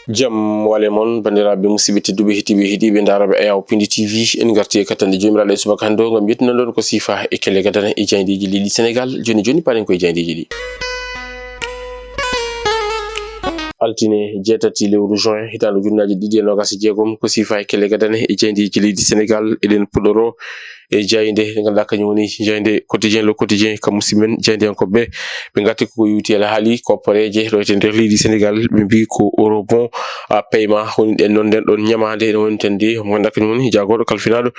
Jam wale mon bandiraɓe musidɓe tedduɓe heeɗiɓe daroɓe Ayaw Pindi TV en garti e katande jomiraɗo e subaka hande o gam yettinan ɗon ko sifa e kelle gadana e jaydeji leydi Sénégal joni paren koye jaydeji ɗi. Altine jeetati lewru juin hitande ujunnaje ɗiɗi e nogas e jeegom ko sifa e kelle gadana e jaydeji leydi Sénégal eɗen puɗɗoro e jayde nde ganduɗa kañum woni jayde quotidien le quotidien kam musidmen jaydeyankoɓe ɓe gatti koko yuti haali koppareje ɗo e nder leydi Sénégal ɓe mbi ko eurobond paiement woni ɗen noon nden ɗon ñamade ene woni tan de mo ganduɗa kañum woni jagoɗo kalfinaɗo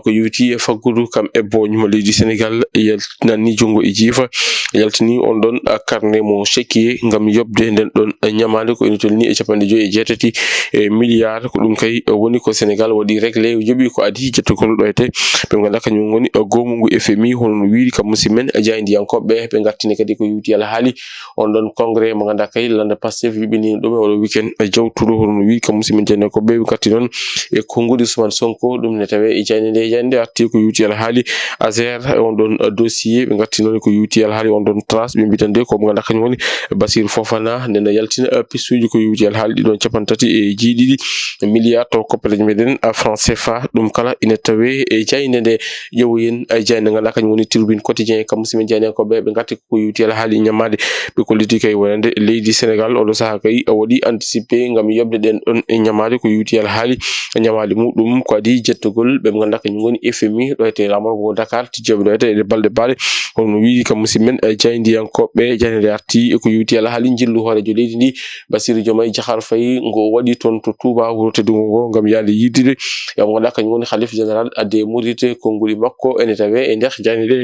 ko yuti e faggudu kam e boñmo leydi Sénégal yaltinanni junggo e jiifa yaltini on ɗon carnet mo chéquier gam yobde nden ɗon ñamade ko ene tolni e 58 milliards ko ɗum kay woni ko Sénégal waɗi réglé joɓi ko adi jettogol ɗo ete ɓe ganduɗa kañum woni gomugu FMI hono no wiiri kam musidmen jaydiyankoɓe ɓe gartini kadi ko yuti haali on ɗon congrès mo ganduɗa kay lande Pastef wiɓini ɗum e oɗo weekend jawtuɗo hono no wiiri kam musidmen jaydiyankoɓe ɓe garti noon e konngudi Ousmane Sonko ɗum ne tawe e jayde nde arti ko yuti haali Azer on ɗon dossier ɓe garti noon ko yuti haali on ɗon trace ɓe mbitan de ko mo ganduɗa kañum woni Bassirou Fofana nden yaltina pistuji ko yuti haali ɗiɗon 37 milliards to koppareje meɗen franc CFA ɗum kala ina tawe e jayde nde ƴeewoyen jayde nde ganduɗa kañum woni Tribune quotidien kam musidmen jaydiyankoɓe ɓe garti ko yuti haali ñamade ɓe kolliti kay wonande leydi Sénégal oɗo saaha kay waɗi anticipé gam yobde ɗen ɗon e ñamade ko yuti haali ñamade muɗum ko adi jettogol ɓe ganduɗa kañum woni FMI ɗo ete lamorgo Dakar tijjoɓe ɗo ete e balɗe baɗe hono wiiri kam musidmen jaydiyankoɓe jayde nde arti ko yuti haali jillu hoorejo leydi ndi Bassirou Diomaye Diakhar Faye ngo waɗi toon to Touba wuro teddugo ngo gam yaade yiddide mo ganduɗa kañum woni khalife général ade mouride konnguli makko ene tawe e nder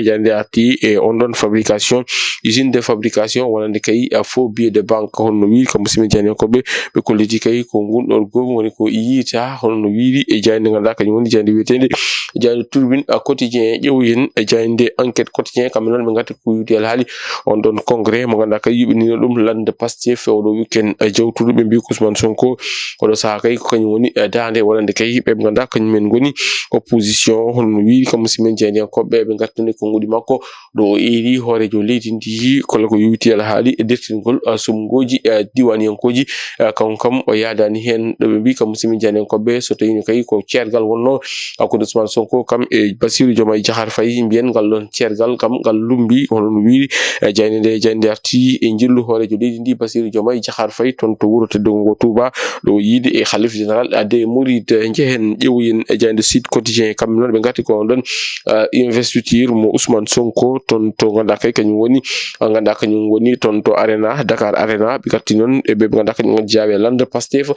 jayde arti e on ɗon fabrication usine de fabrication wonande kay faux billet de banque hono no wiiri kam musidmen jaydiyankoɓe ɓe kolliti kay ko gunɗon gomu woni ko yiita hono no wiiri e jayde ganduɗa kañum woni jayde wiyetede jayde Tribune quotidien ƴeewoyen jayde enquête quotidien kamɓe noon ɓe gatti ko yuti haali on ɗon congrès mo ganduɗa kay yuɓinino ɗum lande Pastef oɗo weekend jawtuɗo ɓe mbi ko Ousmane Sonko oɗo saaha kay ko kañum woni dande wonande kay ɓe ganduɗa kañumen goni opposition hono no wiiri kam musidmen jaydiyankoɓe ɓe gartani konngudi makko ɗo o eeri hoorejo leydi ndi kola ko yuti haali e dertingol sumgoji diwaniyankoji kam o yadani hen ɗo ɓe mbi kam musidmen jaydiyankoɓe so tawino kay ko ceergal wonno hakkude Ousmane Sonko kam e Bassirou Diomaye Diakhar Faye mbiyen ngal ɗon ceergal kam ngal lumbi hono no wiiri jayde arti e jillu hoorejo leydi ndi Bassirou Diomaye Diakhar Faye toon to wuro teddugo ngo Touba ɗo yiide e khalife général ade mouride jehen ƴeewoyen e jayde Sud Quotidien kamɓe noon ɓe garti ko on ɗon investiture mo Ousmane Sonko toon to ganduɗa kay kañum woni toon to Arena Dakar Arena ɓe garti noon e ɓe ganduɗa kañum woni jaawe lande Pastef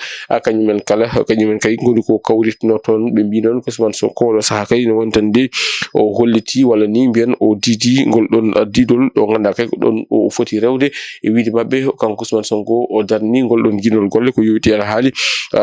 kañumen kay goni ko kawritno toon ɓe mbi noon ko Ousmane Sonko oɗo saaha kay no woni tan de o holliti walla ni mbiyen o didi ngol ɗon didol ɗo ganduɗa kay ko ɗon o foti rewde e wiide mabɓe kanko Ousmane Sonko o darni ngol ɗon jinol golle ko yuti haali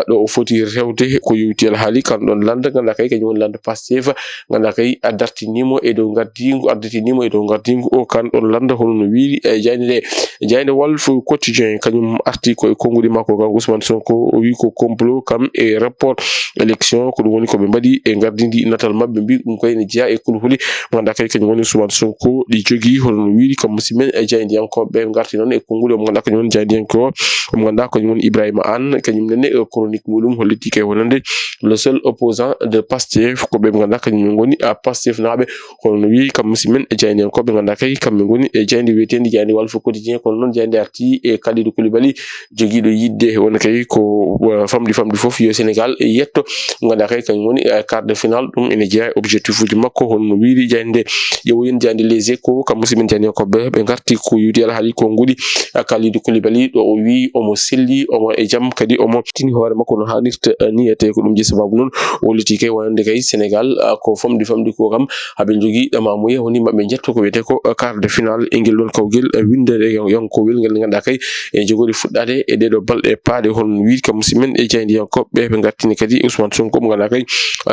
ɗo o foti rewde ko yuti haali kan ɗon lande ganduɗa kay kañum woni lande Pastef ganduɗa kay addartinimo e dow gardingu o kan ɗon lande hono no wiiri e jayde Walf Quotidien kañum arti ko e konngudi makko kanko Ousmane Sonko o wi ko complot kam e rapport élection ko ɗum woni koɓe mbaɗi e gardidi natal mabɓe mbi ɗum koye ne jeeya e kulhuli mo ganduɗa kay kañum woni Ousmane Sonko ɗi jogui hono no wiiri kam musidmen e jaydiyankoɓe garti noon e konngudi o mo ganduɗa kañum woni jaydiyanko mo ganduɗa kañum woni Ibrahima Anne kañum nenne chronique muɗum holliti kay wonande le seul opposant de Pastef ko ɓe ganduɗa kañum goni Pastef naɓe hono no wiiri kam musidmen e jaydiyankoɓe ganduɗa kay kamɓe goni e jayde wiyetede jayde Walf Quotidien kono noon jayde arti e Kalidou Koulibaly joguiɗo yidde woni kay ko famɗi foof yo Sénégal yetto ganduɗa kay kañum woni quart de finale ɗum ene jeeya objectif uji makko hono no wiiri jayde ƴeewoyen jayde Les Échos kam musidmen jaydiyankoɓe ɓe garti ko yuti haali ko ngudi Kalidou Koulibaly ɗo o wi omo selli omo e jaam kadi omo tini hoore makko no hannirta ni ete ko ɗum je sababu noon o wolliti kay wonande kay Sénégal ko famɗi ko kam haɓe jogui ɗamamuye woni maɓe jetto ko wiyete ko quart de finale e ngel ɗon kawguel windere yankowel ngel ganduɗa kay e jogori fuɗɗade e ɗeɗo balɗe paade hono wiiri kam musidmen e jaydiyankoɓe ɓe gartini kadi Ousmane Sonko mo ganduɗa kay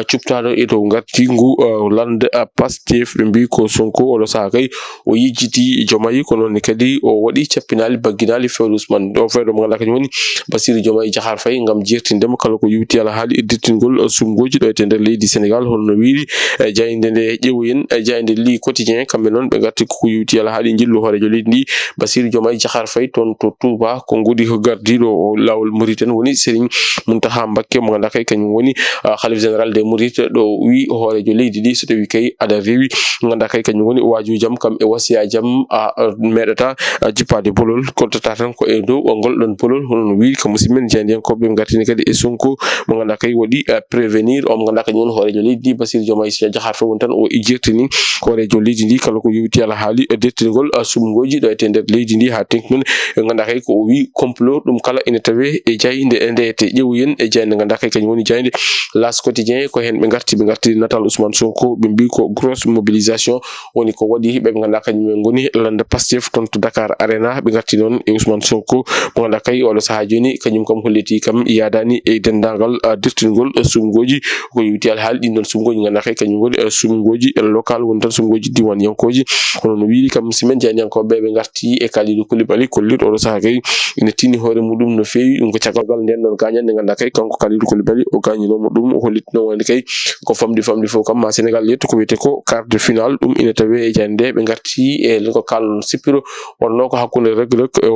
cuptaɗo e dow gartingu lande Pastef ɓe mbi ko Sonko oɗo saaha kay o yejjiti Diomaye ko noon kadi o waɗi cappinali bagginali fewde Ousmane ɗo fewde mo ganduɗa kañum woni Bassirou Diomaye Diakhar Faye ngam jertindema kala ko yuti haali e dirtingol sumgoji ɗo e nder leydi Sénégal hono no wiiri jayinde nde ƴewoyen jayinde li quotidien kamɓe noon ɓe garti ko yuti ala haali jillu hoorejo leydi ndi Bassirou Diomaye Diakhar Faye toon to Touba ko ngodi ko gardiɗo o lawol Mauritanie woni Serigne Mountakha Mbacké mo ganduɗa kay kañum woni khalife général des Mourides ɗo wi hoorejo leydi ndi so tawi kay aɗa rewi ganduɗa kay kañum woni waaju jaam kam e wasiya jaam a meɗata jippade bolol koddata tan ko e dow ngol ɗon bolol hono wi ko musidmen jeyandiyankoɓe ɓe gartini kadi e Sonko mo ganduɗa kay waɗi prévenir o mo ganduɗa kañum woni hoorejo leydi ndi Bassirou Diomaye Diakhar Faye woni tan o ijirtini hoorejo leydi ndi kala ko yewti ala haali dettingol sumgoji ɗo e nder leydi ndi ha tenki mun ganduɗa kay ko o wi complot ɗum kala ene tawe e jayinde ndeyete ƴewoyen e jayinde ganduɗa kay kañum woni jayinde L'As quotidien ko hen ɓe garti natal Ousmane Sonko ɓe mbi ko grosse mobilisation woni ko waɗi ɓe ganduɗa kañum ngoni lande Pastef toon to Dakar Arena ɓe garti noon e Ousmane Sonko mo ganduɗa kay oɗo saaha joni kañum kam holliti kam yadani e dendagal dirtingol sumgoji ko yewti ala haali ɗin ɗon sumgoji ganduɗa kay kañum woni sumgoji local woni tan sumgoji diwan yankoji hono no wiiri kam simen jeyandiyankoɓe ɓe garti e Kalidou Koulibaly kolliɗo oɗo saaha kay ina tini hoore muɗum no fewi ɗum ko caggal nden ɗon gañande ganduɗa kay kanko Kalidou Koulibaly o gañinomo ɗum o hollitino wonde kay ko famdi fof kam ma Sénégal yetto ko wiyete ko quart de finale ɗum ina tawe e jande ɓe garti e ko kalon sippiro wonno ko hakkude Reug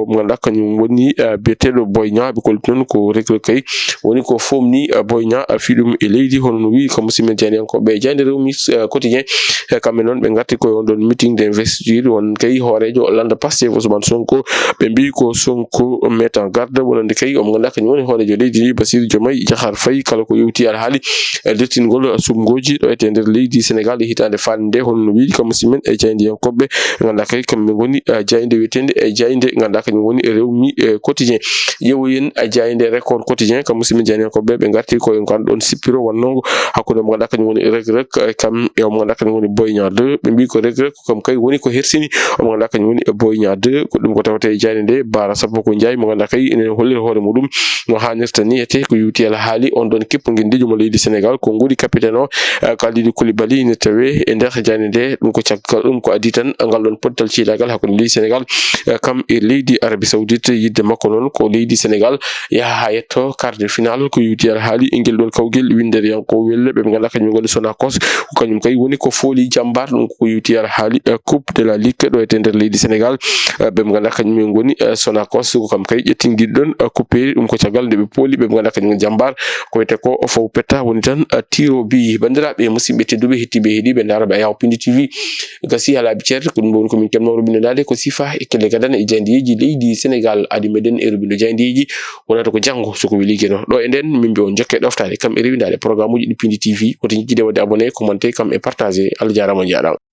mo ganduɗa kañum woni biyeteɗo Boy Niang ɓe kolti noon ko Reug kay woni ko fomni Boy Niang fiɗum e leydi hono no wi ko musidmen jeyandiyankoɓe e jande Rewmi quotidien kamɓe noon ɓe garti koye on ɗon meeting d'investiture won kay hoorejo lande Pastef Ousmane Sonko ɓe mbi ko Sonko met en garde wonande kay omo ganduɗa kañum woni hoorejo leydi ndi Bassirou Diomaye Diakhar Faye kala ko yewti ala haali dettingol sumgoji ɗo e nder leydi Sénégal e hitande fande nde hono no wiiri kam musidmen e jeyandiyankoɓe ganduɗa kay kamɓe ngoni jayinde wiyetende e jayinde ganduɗa kañum woni Rewmi quotidien yewoyen jayinde Record quotidien kam musidmen jeyandiyankoɓe ɓe garti koye ɗon sippiro wonno hakkude mo ganduɗa kañum woni Reug kam e omo ganduɗa kañum woni Boy Niang 2 ɓe mbi ko Reug kam kay woni ko hersini omo ganduɗa kañum woni Boy Niang 2 ko ɗum ko tawate e jayinde nde Bara Sappo ko Ndiaye mo ganduɗa kay ene hollira hoore muɗum no hannirta ni ete ko yewti ala haali on ɗon keppogel mo leydi Sénégal ko nguri capitaine o Kalidou Koulibaly ne tawe e nder jayinde nde ɗum ko caggal ɗum ko adi tan ngal ɗon poddal ciilagal hakkude leydi Sénégal kam e leydi Arabie Saoudite yidde makko noon ko leydi Sénégal yaha ha yetto quart de finale ko yewti ala haali e ngel ɗon kawguel windere yanko welle ɓe ganduɗa kañum ngoni Sonacos ko kañum kay woni ko fooli jambar ɗum ko yewti ala haali coupe de la ligue ɗo e nder leydi Sénégal ɓe ganduɗa kañum ngoni Sonacos ko kam kay ƴettindiɗ ɗon coupé ɗum ko caggal nde ɓe pooli ɓe ganduɗa kañum jambar ko wiyete ko faw petta woni tan tiro bi bandiraɓe musidɓe tedduɓe hettiɓe heeɗiɓe daraɓe a yaw Pindi TV gasi ha laaɓi ceerre ko ɗum woni komin kemno rubinodade ko sifa e kelle gadana e jandiyeji leydi Sénégal adi meɗen e rubindo jandiyeji wonata ko janggo soko weli gueno ɗo e nden min mbi on jokke ɗoftade kam e rewidade programme uji ɗi Pindi TV woto jidde wadde abonné commenté kam e partagé Allah jarama on jaɗama.